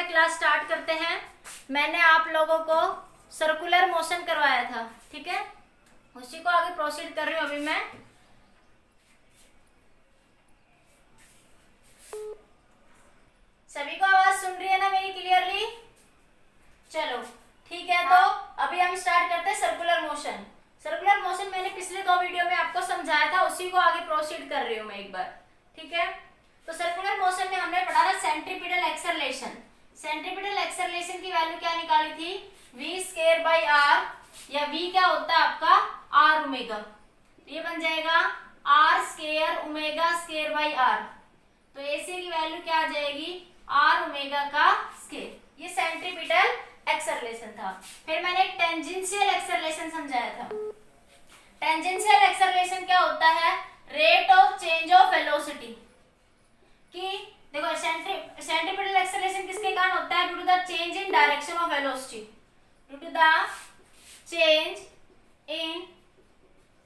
Class start करते हैं। मैंने आप लोगों को सर्कुलर मोशन करवाया था, ठीक है, उसी को आगे प्रोसीड कर रही हूँ अभी मैं। सभी को आवाज सुन रही है ना मेरी क्लियरली? चलो ठीक है, तो अभी हम स्टार्ट करते हैं सर्कुलर मोशन। सर्कुलर मोशन मैंने पिछले 2 वीडियो में आपको समझाया था, उसी को आगे प्रोसीड कर रही हूँ मैं एक बार, ठीक है। तो सर्कुलर मोशन में हमने पढ़ा था सेंट्रीपिटल एक्सेलरेशन। सेंट्रीपिटल एक्सेलरेशन की वैल्यू क्या निकाली थी? v स्क्वायर बाई आर, या v क्या होता है आपका r ओमेगा, ये बन जाएगा r square omega square by r। तो ऐसे की वैल्यू क्या आ जाएगी? r ओमेगा का स्क्वायर। ये सेंट्रीपिटल एक्सेलरेशन था। फिर मैंने एक टेंजेंशियल एक्सेलरेशन समझाया था। टेंजेंशियल एक्सेलरेशन क्या होता है? Rate of change of velocity. कि देखो सेंट्रीपिटल एक्सेलरेशन किसके कारण होता है? Due to the change in direction of velocity. Due to the change in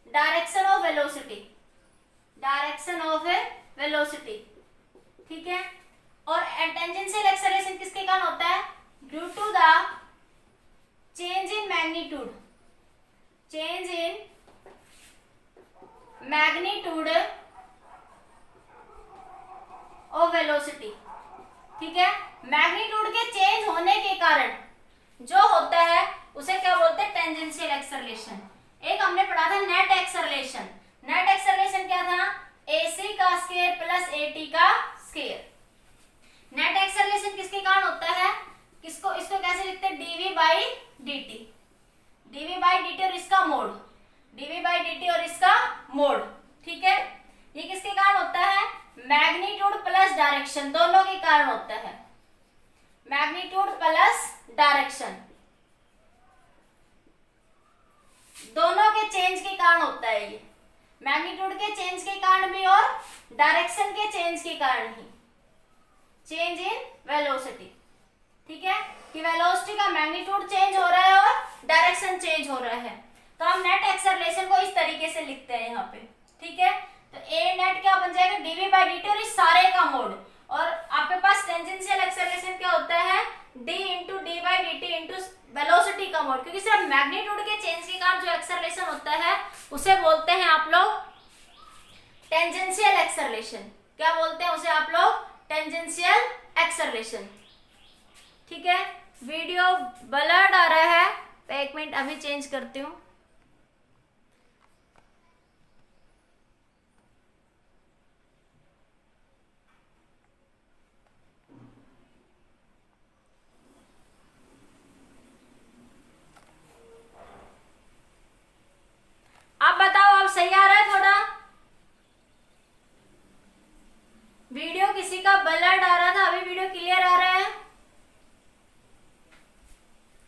direction of velocity, direction of velocity, ठीक है। और टेंजेंशियल एक्सेलरेशन किसके कारण होता है? Due to the change in magnitude, change in magnitude of velocity, ठीक है। Magnitude के चेंज होने के कारण जो होता है उसे क्या बोलते हैं? Tangential acceleration. एक हमने पढ़ा था नेट एक्सेलरेशन। नेट एक्सेलरेशन क्या था? ac का स्क्वायर प्लस at का स्क्वायर। नेट एक्सेलरेशन किसके कारण होता है? किसको, इसको कैसे लिखते हैं? dv by dt, dv by dt और इसका मोड, dv बाई dt और इसका मोड, ठीक है। ये किसके कारण होता है? मैग्नीट्यूड प्लस डायरेक्शन, दोनों के कारण होता है। मैग्नीट्यूड प्लस डायरेक्शन, दोनों के चेंज के कारण होता है ये। मैग्नीट्यूड के चेंज के कारण भी और डायरेक्शन के चेंज के कारण ही, चेंज इन वेलोसिटी, ठीक है, कि वेलोसिटी का मैग्नीट्यूड चेंज हो रहा है और डायरेक्शन चेंज हो रहा है। तो हम नेट एक्सेलरेशन को इस तरीके से लिखते हैं यहाँ पे, ठीक है। तो ए नेट क्या बन जाएगा? dv बाई dt और इस सारे का मोड। और आपके पास टेंजेंशियल एक्सेलरेशन क्या होता है? d into D by D T into velocity का मोड, क्योंकि सिर्फ मैग्नीट्यूड के चेंज के कारण जो एक्सेलरेशन होता है उसे बोलते हैं आप लोग टेंजेंशियल एक्सेलरेशन। क्या बोलते हैं उसे आप लोग? टेंजेंशियल एक्सेलरेशन, ठीक है। वीडियो ब्लर्ड आ रहा है, तो 1 मिनट अभी चेंज करती हूँ। आप बताओ, आप सही आ रहा है? थोड़ा वीडियो किसी का ब्लर्ड आ रहा था, अभी वीडियो क्लियर आ रहा है?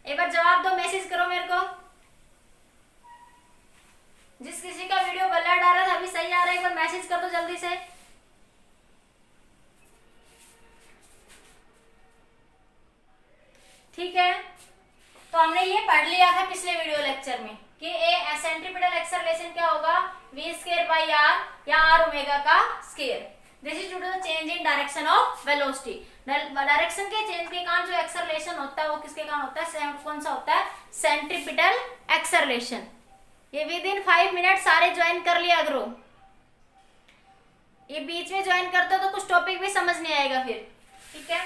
एक बार जवाब दो, मैसेज करो मेरे को। जिस किसी का वीडियो ब्लर्ड आ रहा था अभी सही आ रहा है, एक बार मैसेज कर दो जल्दी से। ठीक है, तो हमने ये पढ़ लिया था पिछले वीडियो लेक्चर में कि ए सेंट्रीपिटल एक्सेलरेशन क्या होगा? v स्क्वायर बाई r या r ओमेगा का square. This is due to the change in direction of velocity. Direction के चेंज के कारण जो एक्सेलरेशन होता है वो किसके कारण होता है? कौन सा होता है? Centripetal acceleration. ये विद इन 5 मिनट सारे ज्वाइन कर लिया करो। ये बीच में ज्वाइन करते हो तो कुछ टॉपिक भी समझ नहीं आएगा फिर, ठीक है।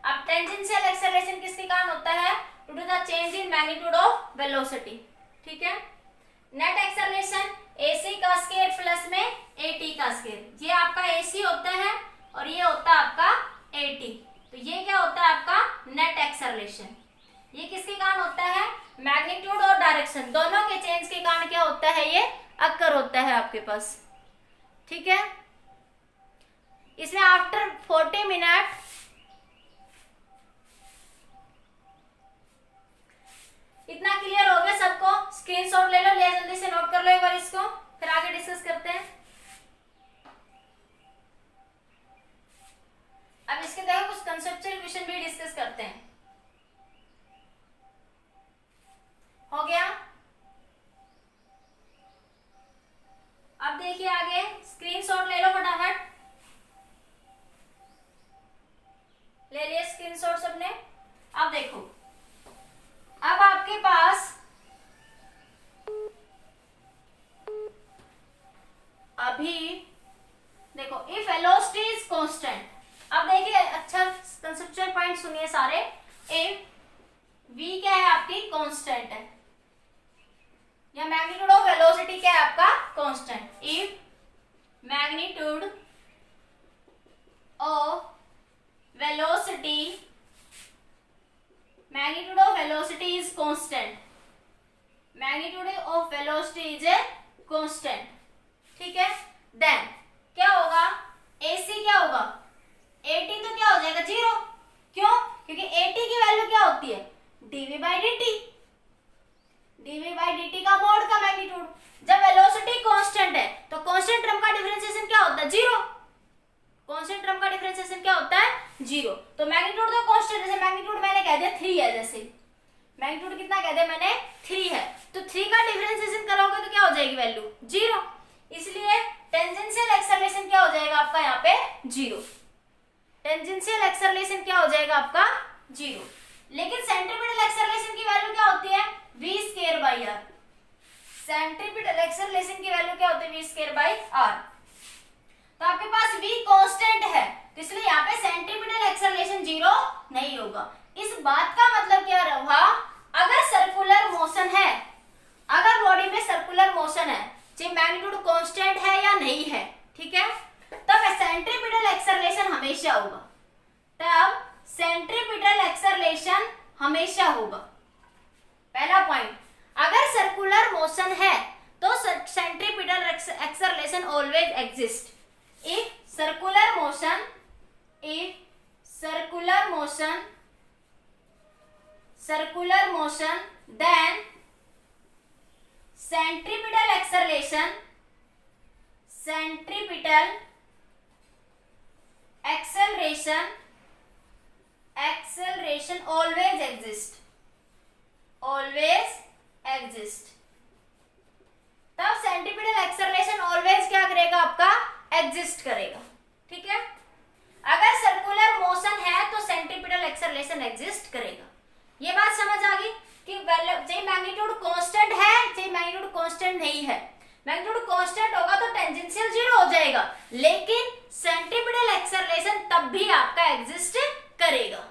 अब टेंजेंशियल एक्सेलरेशन किसके कारण होता है? Due to the change in magnitude of velocity, ठीक है। नेट एक्सेलरेशन ac का स्क्वायर प्लस में at का स्क्वायर। ये आपका ac होता है और ये होता है आपका at। तो ये क्या होता है आपका? Net acceleration. ये किसके कारण होता है? मैग्नीट्यूड और डायरेक्शन दोनों के चेंज के कारण क्या होता है? ये अक्कर होता है आपके पास, ठीक है। इसमें आफ्टर 40 मिनट इतना क्लियर हो गया सबको? स्क्रीनशॉट ले लो, ले जल्दी से नोट कर लो एक बार इसको, फिर आगे डिस्कस करते हैं। अब इसके देखो कुछ कंसेप्चुअल क्वेश्चन भी डिस्कस करते हैं। हो गया? अब देखिए आगे, स्क्रीनशॉट ले लो फटाफट। ले लिए स्क्रीनशॉट सबने? सुनिए सारे। इफ v क्या है आपकी कांस्टेंट है, या मैग्नीट्यूड ऑफ वेलोसिटी क्या है आपका constant. If magnitude of velocity is constant, magnitude of velocity is a constant, ठीक है। देन क्या होगा, AC क्या होगा, AT तो क्या हो जाएगा 0, क्यों, क्योंकि AT की वैल्यू क्या होती है dv/dt, dv/dt का मोड का मैग्नीट्यूड। जब वेलोसिटी कांस्टेंट है तो कांस्टेंट टर्म का डिफरेंशिएशन क्या होता है 0, कांस्टेंट टर्म का डिफरेंशिएशन क्या होता है 0। तो मैग्नीट्यूड तो कांस्टेंट, जैसे मैग्नीट्यूड मैंने कह दिया 3 है, जैसे मैग्नीट्यूड कितना कह दिया मैंने 3 है, तो 3 का डिफरेंशिएशन करोगे तो क्या हो जाएगी वैल्यू 0, इसलिए टेंजेंशियल एक्सेलरेशन क्या हो जाएगा आपका यहाँ पे 0, टेंजेंशियल एक्सेलरेशन क्या हो जाएगा आपका 0। लेकिन सेंट्रीपिटल एक्सेलरेशन की वैल्यू क्या होती है v²/r, सेंट्रीपिटल एक्सेलरेशन की वैल्यू क्या होती है v²/r। तो आपके पास v कांस्टेंट है तो इसलिए यहाँ पे सेंट्रीपिटल एक्सेलरेशन 0 नहीं होगा। इस बात का मतलब क्या हुआ, अगर सर्कुलर मोशन है, अगर बॉडी में सर्कुलर मोशन है, चाहे मैग्नीट्यूड कांस्टेंट है या नहीं है, ठीक है, तब सेंट्रीपिटल एक्सेलरेशन हमेशा होगा, तब सेंट्रीपिटल एक्सेलरेशन हमेशा होगा। पहला पॉइंट, अगर सर्कुलर मोशन है तो centripetal acceleration always exist. If circular motion then centripetal acceleration always exist, तब सेंट्रीपिटल एक्सेलरेशन ऑलवेज क्या करेगा आपका एग्जिस्ट करेगा, ठीक है। अगर सर्कुलर मोशन है तो सेंट्रीपिटल एक्सेलरेशन एग्जिस्ट करेगा। ये बात समझ आ गई कि चाहे मैग्नीट्यूड कांस्टेंट है चाहे मैग्नीट्यूड कांस्टेंट नहीं है, मैग्नीट्यूड कांस्टेंट होगा तो टेंजेंशियल 0 हो जाएगा, लेकिन सेंट्रीपिटल एक्सेलरेशन तब भी आपका एग्जिस्ट करेगा,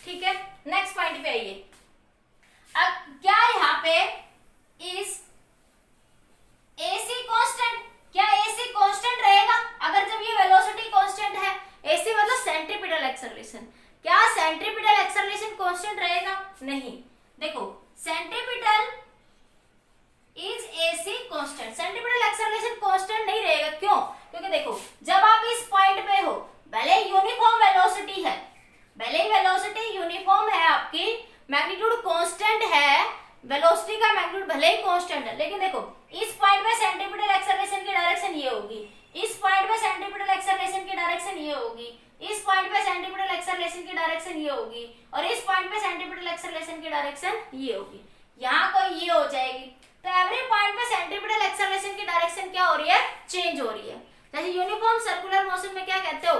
ठीक है। नेक्स्ट पॉइंट पे आइए। अब क्या यहाँ पे इस AC कांस्टेंट, क्या AC कांस्टेंट रहेगा अगर जब ये वेलोसिटी कांस्टेंट है, AC मतलब सेंट्रीपिटल एक्सेलरेशन, क्या सेंट्रीपिटल एक्सेलरेशन कांस्टेंट रहेगा, नहीं। देखो centripetal is AC constant, centripetal acceleration constant नहीं रहेगा, क्यों, क्योंकि देखो जब आप इस पॉइंट पे हो, भले यूनिफॉर्म वेलोसिटी है, भले ही वेलोसिटी यूनिफॉर्म है आपकी, मैग्नीट्यूड कांस्टेंट है, वेलोसिटी का मैग्नीट्यूड भले ही कांस्टेंट है, लेकिन देखो इस पॉइंट पे सेंट्रीपिटल एक्सेलरेशन की डायरेक्शन ये होगी, इस पॉइंट पे सेंट्रीपिटल एक्सेलरेशन की डायरेक्शन ये होगी, इस पॉइंट पे सेंट्रीपिटल एक्सेलरेशन की डायरेक्शन ये होगी, और इस पॉइंट पे सेंट्रीपिटल एक्सेलरेशन की डायरेक्शन ये होगी, यहाँ कोई ये हो जाएगी। तो एवरी पॉइंट पे सेंट्रीपिटल एक्सेलरेशन की डायरेक्शन क्या हो रही है, चेंज हो रही है। जैसे यूनिफॉर्म सर्कुलर मोशन में क्या कहते हो,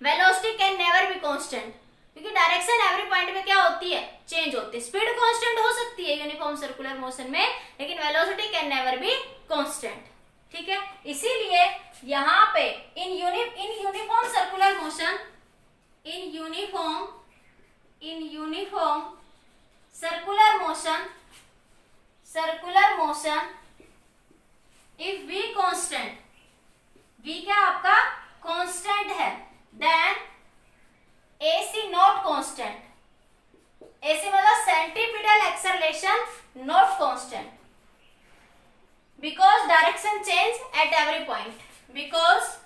velocity can never be constant, क्योंकि डायरेक्शन एवरी पॉइंट पे क्या होती है, चेंज होती है। स्पीड कांस्टेंट हो सकती है यूनिफॉर्म सर्कुलर मोशन में, लेकिन velocity can never be constant, ठीक है। इसीलिए यहाँ पे in uniform circular motion, in uniform circular motion if v constant, v क्या आपका कांस्टेंट है, then AC not constant, AC मतलब centripetal acceleration not constant, because direction change at every point, because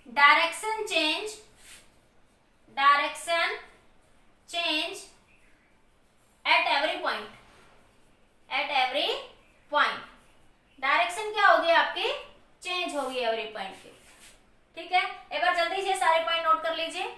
direction change at every point, direction क्या होगी आपकी, change होगी every point पे, ठीक है। एक बार जल्दी से सारे पॉइंट नोट कर लीजिए।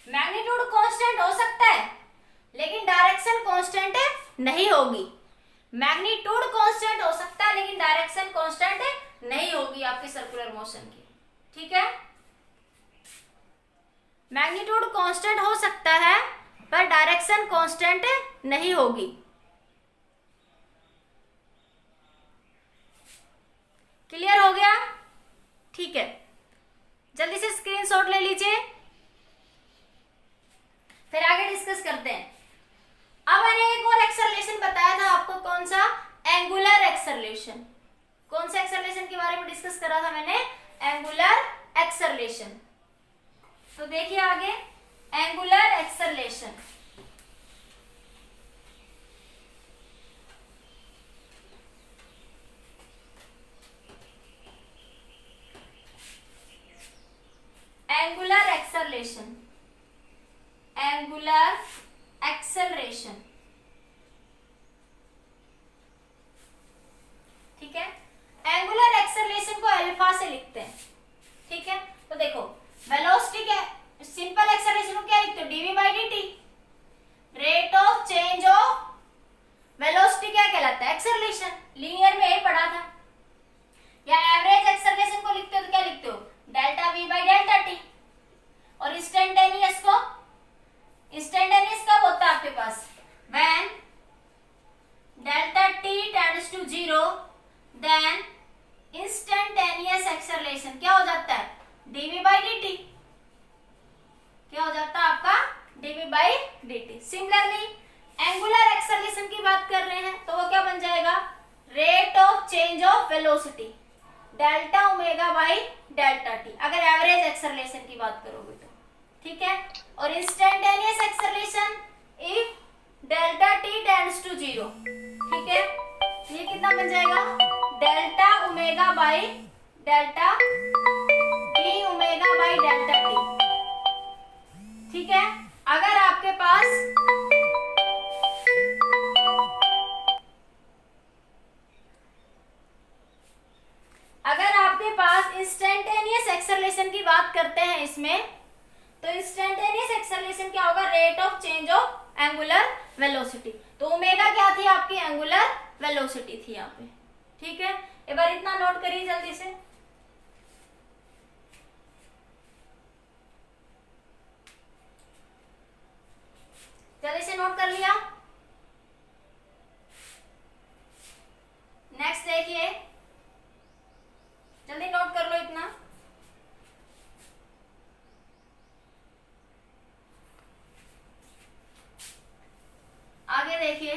मैग्नीट्यूड कांस्टेंट हो सकता है लेकिन डायरेक्शन कांस्टेंट नहीं होगी, मैग्नीट्यूड कांस्टेंट हो सकता है लेकिन डायरेक्शन कांस्टेंट नहीं होगी आपकी सर्कुलर मोशन की, ठीक है। मैग्नीट्यूड कांस्टेंट हो सकता है पर डायरेक्शन कांस्टेंट नहीं होगी। क्लियर हो गया? ठीक है, जल्दी से स्क्रीनशॉट ले लीजिए, फिर आगे डिस्कस करते हैं। अब मैंने एक और एक्सेलरेशन बताया था आपको, कौन सा? Angular acceleration. कौन सा एक्सेलरेशन के बारे में डिस्कस करा था मैंने? Angular acceleration. तो देखिए आगे, angular acceleration. Angular acceleration, angular acceleration, ठीक है। एंगुलर एक्सेलरेशन को अल्फा से लिखते हैं, ठीक है। तो देखो, वेलोसिटी के सिंपल एक्सेलरेशन को क्या लिखते हो? Dv by d. Rate of change of velocity क्या कहलाता है? एक्सेलरेशन। लीनियर में यही पढ़ा था। या एवरेज एक्सेलरेशन को लिखते हो तो क्या लिखते हो? Delta v by delta t. और इंस्टेंटेनियस को, इंस्टेंटेनियस कब होता है आपके पास? When delta T tends to 0, then instantaneous acceleration क्या हो जाता है? Dv by d. क्या हो जाता है आपका? Dv by d. Similarly angular acceleration की बात कर रहे हैं तो वो क्या बन जाएगा? Rate of change of velocity, delta omega by delta T, अगर एवरेज एक्सेलरेशन की बात करोगे तो, ठीक है। और instantaneous acceleration if delta T tends to 0, ठीक है। ये कितना बन जाएगा? Delta omega by delta D omega by delta T, ठीक है। अगर आपके पास इंस्टेंटेनियस एक्सेलरेशन की बात करते हैं इसमें, तो इंस्टेंटेनियस एक्सेलरेशन क्या होगा? Rate of change of angular velocity. तो ओमेगा क्या थी आपकी? एंगुलर वेलोसिटी थी यहाँ पे, ठीक है। एक बार इतना नोट करिए जल्दी से। जल्दी से नोट कर लिया? नेक्स्ट देखिए, जल्दी नोट कर लो इतना। आगे देखिए,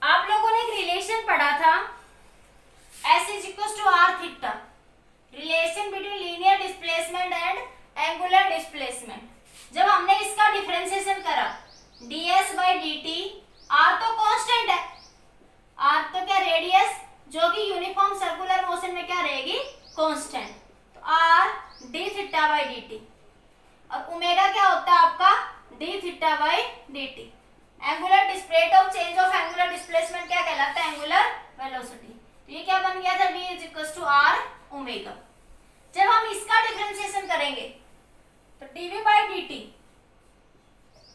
आप लोगों ने एक रिलेशन पढ़ा था, S is equal to R theta, relation between linear displacement and angular displacement. जब हमने इसका डिफरेंशिएशन करा, ds by D T, R तो कांस्टेंट है, आर तो क्या? रेडियस, जो कि यूनिफॉर्म सर्कुलर मोशन में क्या रहेगी? कांस्टेंट। तो R D theta by D T, और ओमेगा क्या होता है आपका? D theta by D T. Angular rate of change of angular displacement क्या कहलाता है? Angular velocity. तो ये क्या बन गया था? v is equal to are omega. जब हम इसका डिफरेंशिएशन करेंगे तो dv by D T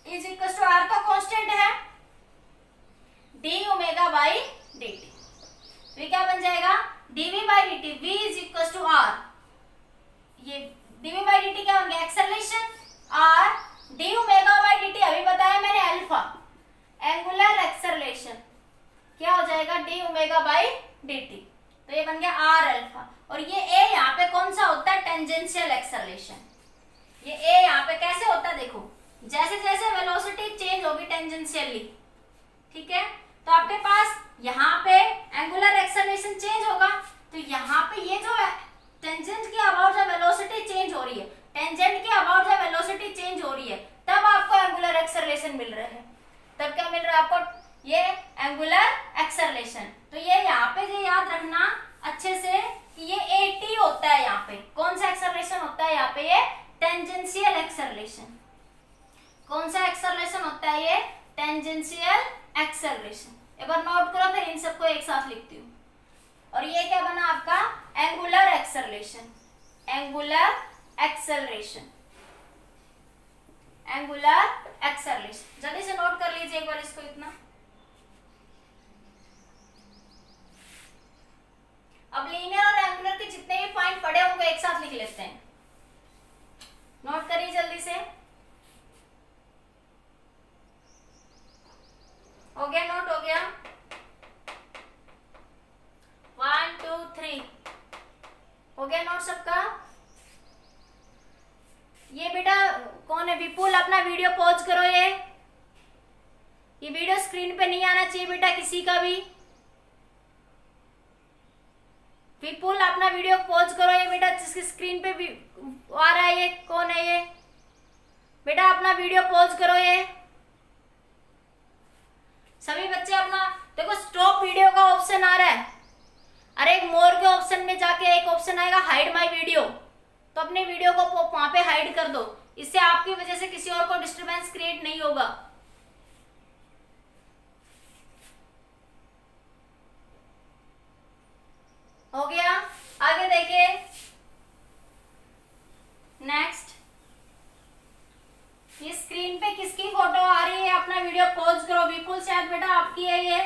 is equal to R का कांस्टेंट है, D omega by D T. तो ये क्या बन जाएगा? dv by D T, v is equal to R, ये dv बाई डी टी क्या बन गया? Acceleration, r d omega by D T, अभी बताया मैंने अल्फा, एंगुलर एक्सेलरेशन क्या हो जाएगा? D omega by D T. तो ये बन गया आर अल्फा। और ये ए यहाँ पे कौन सा होता है? Tangential acceleration. ये ए यहाँ पे कैसे होता है? देखो, जैसे जैसे वेलोसिटी चेंज होगी टेंजेंशियली, ठीक है, तो आपके पास यहाँ पे एंगुलर एक्सेलरेशन चेंज होगा, तो यहाँ पे ये जो है टेंजेंट के अबाउट जब वेलोसिटी चेंज हो रही है, टेंजेंट के अबाउट जब वेलोसिटी चेंज हो रही है, तब आपको एंगुलर एक्सेलरेशन मिल रहा है। तब क्या मिल रहा है आपको? ये एंगुलर एक्सेलरेशन। तो ये यहाँ पे जो याद रखना अच्छे से कि ये AT होता है यहाँ पे। कौन सा एक्सेलरेशन होता है यहाँ पे? ये टेंजेंशियल एक्सेलरेशन। कौन सा एक्सेलरेशन होता है? ये टेंजेंशियल एक्सेलरेशन। एक बार नोट करो, फिर इन सबको एक साथ लिखती हूँ। और ये क्या बना आपका? Angular acceleration, angular acceleration, angular acceleration. जल्दी से नोट कर लीजिए एक बार इसको इतना। अब लीनियर और एंगुलर के जितने भी पॉइंट पड़े उनको एक साथ लिख लेते हैं। नोट करिए जल्दी से। हो गया? नोट हो गया? 1 2 3 हो गया नोट सबका? ये बेटा कौन है? विपुल, अपना वीडियो पॉज करो। ये वीडियो स्क्रीन पे नहीं आना चाहिए बेटा किसी का भी। विपुल, अपना वीडियो पॉज करो। ये बेटा जिसकी स्क्रीन पे भी आ रहा है, ये कौन है? ये बेटा अपना वीडियो पॉज करो। ये सभी बच्चे अपना देखो, स्टॉप वीडियो का ऑप्शन आ रहा है। अरे एक मोर के ऑप्शन में जाके एक ऑप्शन आएगा हाइड माय वीडियो, तो अपने वीडियो को वहां पे हाइड कर दो। इससे आपकी वजह से किसी और को डिस्टरबेंस क्रिएट नहीं होगा। हो गया? आगे देखिए नेक्स्ट। ये स्क्रीन पे किसकी फोटो आ रही है? अपना वीडियो पॉज करो। विपुल, शायद बेटा आपकी है ये।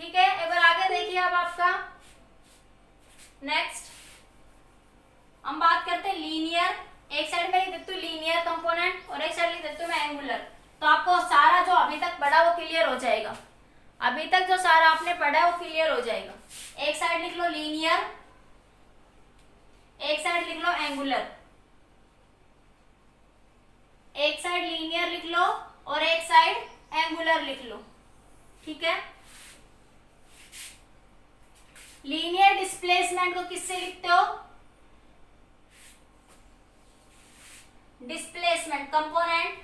ठीक है, एक बार आगे देखिए। अब आपका नेक्स्ट हम बात करते हैं लीनियर। एक साइड में लिख देती हूँ लीनियर कंपोनेंट और एक साइड लिख देती हूँ मैं एंगुलर। तो आपको सारा जो अभी तक पढ़ा वो क्लियर हो जाएगा। अभी तक जो सारा आपने पढ़ा है वो क्लियर हो जाएगा। एक साइड लिख लो लीनियर, एक साइड लिख लो एंगुलर। एक साइड लीनियर लिख लो और एक साइड एंगुलर लिख लो। ठीक है? लीनियर डिस्प्लेसमेंट को किससे लिखते हो? डिस्प्लेसमेंट कंपोनेंट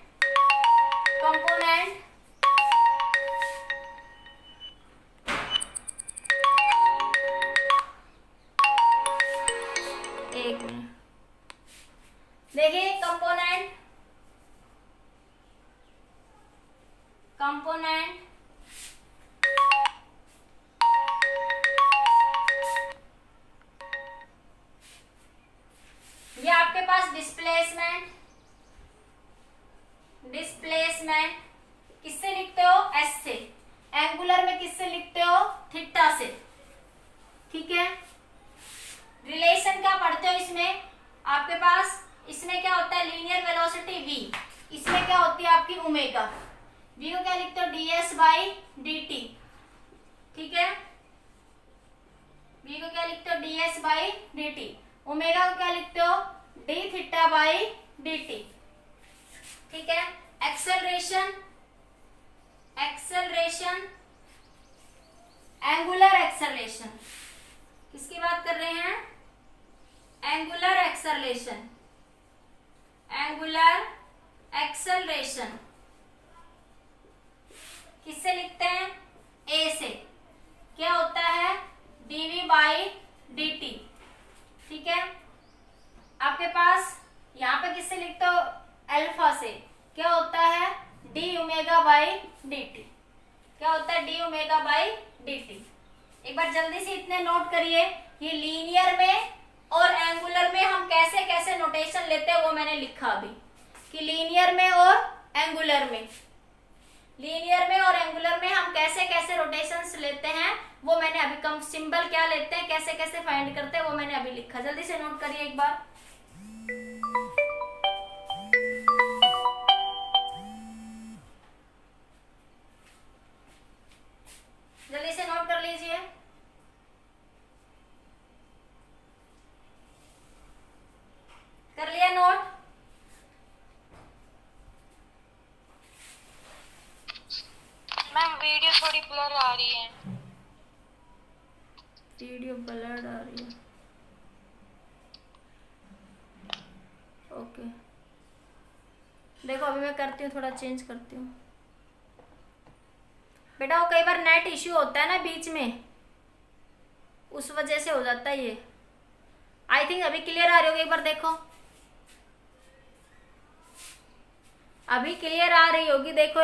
एक मिनट देखिए। कंपोनेंट ये आपके पास डिस्प्लेसमेंट किससे लिखते हो? एस से। एंगुलर में किससे लिखते हो? थीटा से। ठीक है? रिलेशन क्या पढ़ते हो इसमें? आपके पास इसमें क्या होता है? लीनियर वेलोसिटी v, इसमें क्या होती है आपकी ओमेगा। v को क्या लिखते हो? ds by dt। ठीक है? v को क्या लिखते हो? ds by dt। ओमेगा को क्या लिखते हो? d theta by dt। ठीक है? एक्सेलरेशन एंगुलर एक्सेलरेशन, किसकी बात कर रहे हैं? एंगुलर एक्सेलरेशन किससे लिखते हैं? ए से। क्या होता है? dv by dt। ठीक है? आपके पास यहाँ पे किससे लिखते हो? अल्फा से। क्या होता है? D omega by dt। क्या होता है? D omega by dt। एक बार जल्दी से इतने नोट करिए। ये लीनियर में और एंगुलर में हम कैसे कैसे नोटेशन लेते हैं वो मैंने लिखा अभी, कि लीनियर में और एंगुलर में हम कैसे कैसे रोटेशंस लेते हैं वो मैंने अभी, कम सिंबल क्या लेते हैं, कैसे कैसे फाइंड करते हैं वो मैंने अभी लिखा। जल्दी से नोट करिए एक बार। जल्दी से नोट कर लीजिए। कर लिया नोट? मैम वीडियो थोड़ी ब्लर आ रही है। वीडियो ब्लर आ रही है? ओके, देखो अभी मैं करती हूँ, थोड़ा चेंज करती हूँ। बेटा वो कई बार नेट इश्यू होता है ना बीच में, उस वजह से हो जाता है ये। आई थिंक अभी क्लियर आ रही होगी, एक बार देखो। अभी क्लियर आ रही होगी, देखो।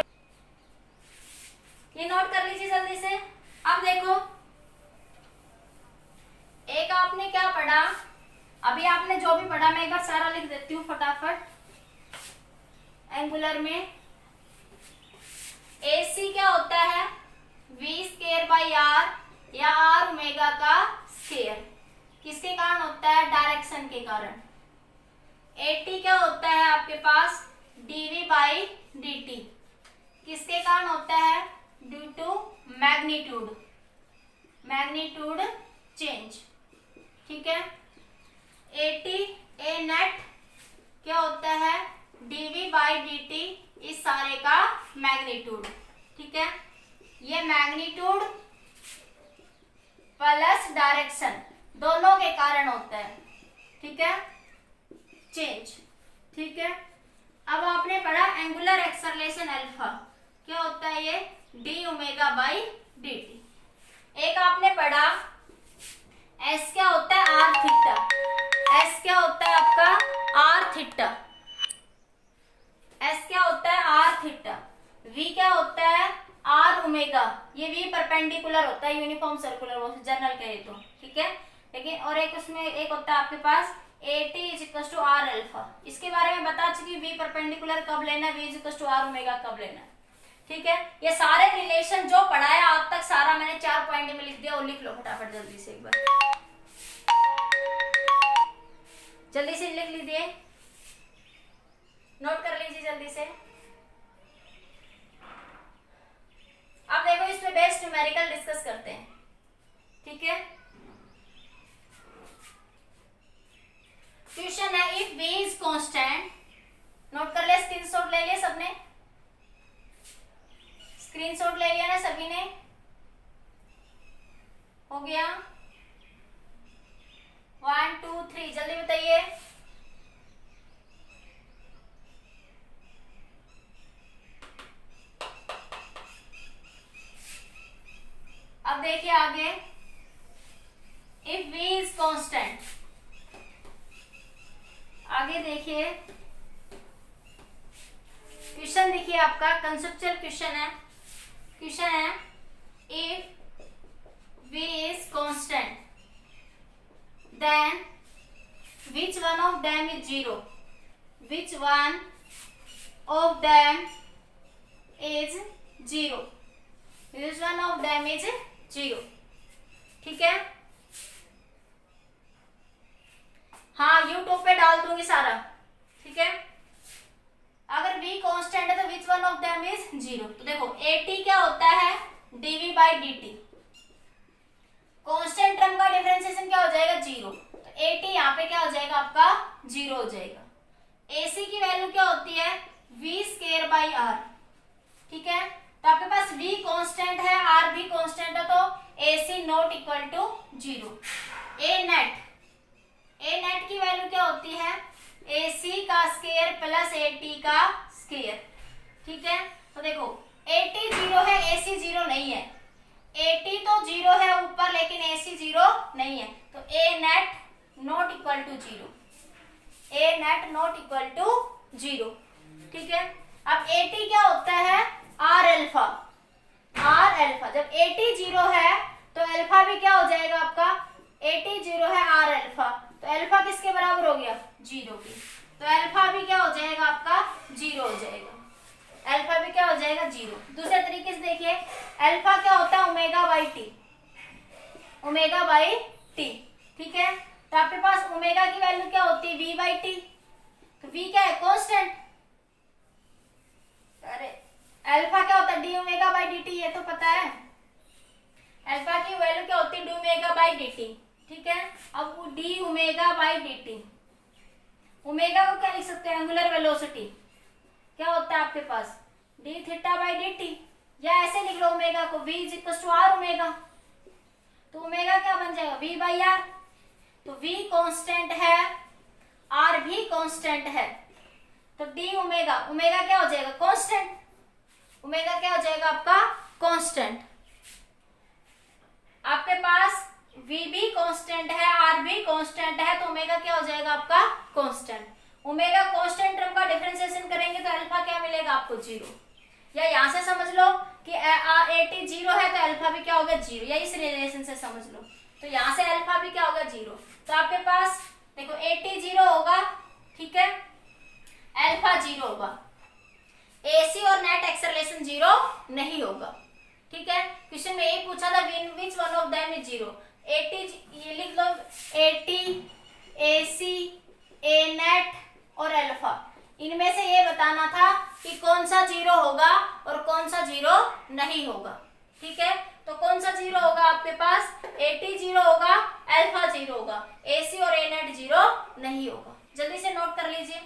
ये नोट कर लीजिए जल्दी से। अब देखो, एक आपने क्या पढ़ा, अभी आपने जो भी पढ़ा मैं एक बार सारा लिख देती हूँ फटाफट। एंगुलर में AC क्या होता है, V स्क्वायर बाई R या R ओमेगा का स्क्वायर। किसके कारण होता है, डायरेक्शन के कारण। AT क्या होता है आपके पास, dV बाई dt। किसके कारण होता है, due to magnitude, magnitude change. ठीक है। AT A नेट क्या होता है, dV बाई dt, इस सारे का मैग्नीट्यूड। ठीक है। ये मैग्नीट्यूड प्लस डायरेक्शन दोनों के कारण होता है। ठीक है, चेंज। ठीक है। अब आपने पढ़ा एंगुलर एक्सेलरेशन अल्फा क्या होता है, ये D omega by D T. एक आपने पढ़ा एस क्या होता है, आर थीटा। एस क्या होता है आपका, आर थीटा। एस क्या होता है, आर थीटा। वी क्या होता है, आर ओमेगा। ये वी परपेंडिकुलर होता है यूनिफॉर्म सर्कुलर मोशन, जनरल कहे तो। ठीक है। लेकिन और एक उसमें एक होता है आपके पास AT is equal to R alpha. इसके बारे में बता चुकी, वी परपेंडिकुलर कब लेना है, V is equal to are omega कब लेना है। ठीक है। ये सारे रिलेशन जो पढ़ाया आप तक सारा मैंने 4 पॉइंट में लिख दिया, और लिख लो फटाफट जल्दी से, एक बार जल्दी से लिख लीजिए, नोट कर लीजिए जल्दी से। अब देखो इसमें बेस्ट न्यूमेरिकल डिस्कस करते हैं। ठीक है। क्वेश्चन है if v is constant, note कर ले, स्क्रीनशॉट ले लिया सबने, स्क्रीनशॉट ले लिया ना सभी ने, हो गया। 1 2 3 जल्दी बताइए। अब देखिए आगे, इफ v इज कांस्टेंट, आगे देखिए क्वेश्चन, देखिए आपका कंसेप्चुअल क्वेश्चन है। क्वेश्चन है if v is constant then which one of them is zero, which one of them is zero, which one of them is zero। ठीक है। हाँ YouTube पे डाल दूंगी सारा। ठीक है। अगर v कांस्टेंट है तो which one of them is zero. तो देखो AT क्या होता है, dV by dt। Constant term का डिफरेंशिएशन क्या हो जाएगा, जीरो। तो AT यहाँ पे क्या हो जाएगा आपका, जीरो हो जाएगा। AC की वैल्यू क्या होती है, v स्क्वायर बाई r। ठीक है। तो आपके पास v कांस्टेंट है, r भी कांस्टेंट है, तो AC not equal to zero. A net की वैल्यू क्या होती है, AC का स्क्वायर प्लस AT का स्क्वायर। ठीक है। तो देखो AT जीरो है, AC जीरो नहीं है। AT तो जीरो है ऊपर, लेकिन AC जीरो नहीं है, तो A net not equal to zero. A net not equal to zero. ठीक है। अब AT क्या होता है, R अल्फा। R अल्फा, जब AT जीरो है तो अल्फा भी क्या हो जाएगा आपका, AT जीरो है, R अल्फा, तो अल्फा किसके बराबर हो गया, जीरो की। तो अल्फा भी क्या हो जाएगा आपका, जीरो हो जाएगा। अल्फा भी क्या हो जाएगा, जीरो। दूसरे तरीके से देखिए, अल्फा क्या होता है, omega by T. Omega by T. ठीक है। तो आपके पास ओमेगा की वैल्यू क्या होती है, वी बाई टी। तो वी क्या है, कांस्टेंट। अरे अल्फा क्या होता है, D omega by D T, ये तो पता है। अल्फा की वैल्यू क्या होती है, D omega by D T. ठीक है। अब वो D omega by D T, omega को क्या लिख सकते हैं, एंगुलर वेलोसिटी। क्या होता है आपके पास, d theta by D t, या ऐसे लिख लो ओमेगा को, v is equal to are omega. तो ओमेगा क्या बन जाएगा, v बाई आर। तो v कांस्टेंट है, r भी कांस्टेंट है, तो डी ओमेगा, ओमेगा क्या हो जाएगा, कांस्टेंट। ओमेगा क्या हो जाएगा आपका, कांस्टेंट। आपके पास v भी कांस्टेंट है, r भी कांस्टेंट है, तो ओमेगा क्या हो जाएगा आपका, कांस्टेंट। ओमेगा कांस्टेंट टर्म का डिफरेंशिएशन करेंगे तो अल्फा क्या मिलेगा आपको, जीरो। या यहां से समझ लो कि AT जीरो है तो अल्फा भी क्या होगा, जीरो, या इस रिलेशन से समझ लो। तो यहां से अल्फा भी क्या होगा, जीरो। तो आपके पास देखो AT जीरो होगा, ठीक है, अल्फा जीरो होगा। AC और नेट एक्सेलरेशन 0 नहीं होगा। ठीक है, क्वेश्चन में यही पूछा था, which one of them is 0। 80, ये लिख लो, 80, AC, A नेट और अल्फा, इनमें से ये बताना था कि कौन सा 0 होगा और कौन सा 0 नहीं होगा। ठीक है, तो कौन सा 0 होगा आपके पास, 80 0 होगा, अल्फा 0 होगा, AC और A नेट 0 नहीं होगा। जल्दी से नोट कर लीजिए,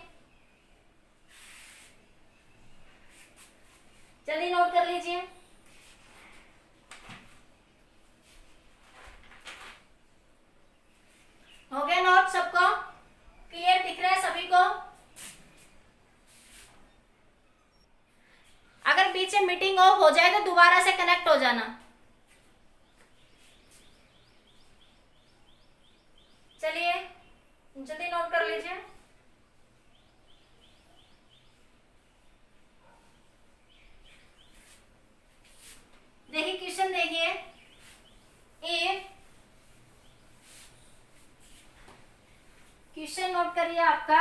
जल्दी नोट कर लीजिए। हो गया नोट सबको, क्लियर दिख रहा है सभी को? अगर बीच में मीटिंग ऑफ हो जाए तो दोबारा से कनेक्ट हो जाना। चलिए जल्दी नोट कर लीजिए। देखिए क्वेश्चन, देखिए क्वेश्चन नोट करिए आपका,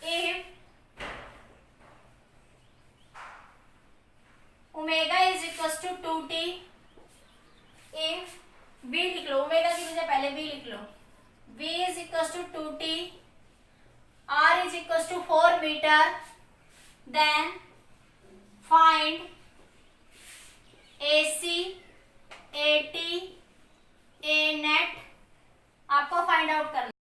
if omega is equal to 2t, if v लिख लो, ओमेगा की वजह पहले v लिख लो, v is equal to 2t, r is equal to 4 metre, then find AC, AT, A नेट, आपको फाइंड आउट करना।